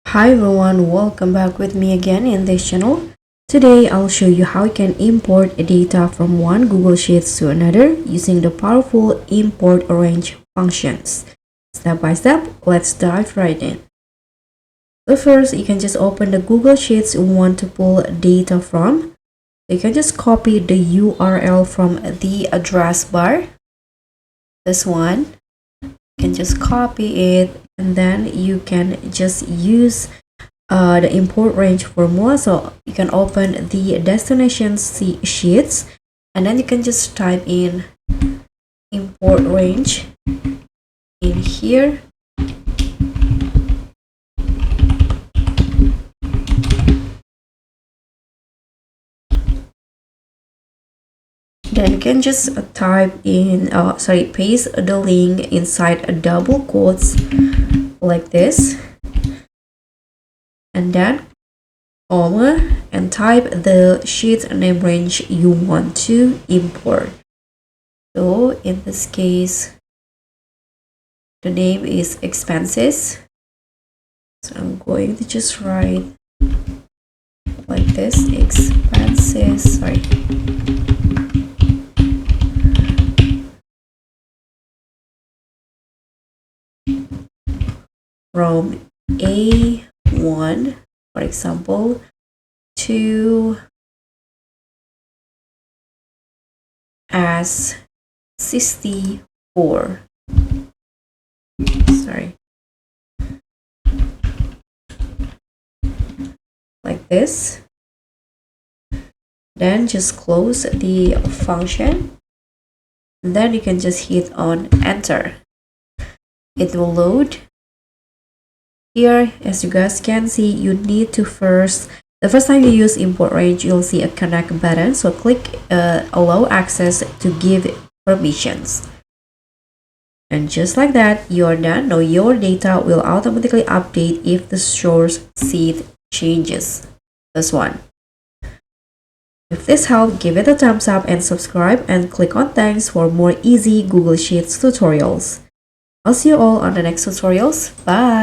Hi everyone, welcome back with me again in this channel. Today I'll show you how you can import data from one Google Sheets to another using the powerful import arrange functions. Step by step, let's dive right in. So first, you can just open the Google Sheets you want to pull data from. You can just copy the URL from the address bar. This one. You can just copy it and then you can just use the import range formula. So you can open the destination sheets and then you can just type in import range in here. Then you can just type in paste the link inside a double quotes like this, and then comma, and type the sheet name range you want to import. So in this case, the name is expenses. So I'm going to just write like this, expenses, from A1, for example, to as 64. Like this. Then just close the function. And then you can just hit on enter. It will load. Here, as you guys can see, you need to the first time you use import range, you'll see a connect button. So click allow access to give permissions. And just like that, you're done. Now your data will automatically update if the source sheet changes. This one. If this helped, give it a thumbs up and subscribe and click on thanks for more easy Google Sheets tutorials. I'll see you all on the next tutorials. Bye!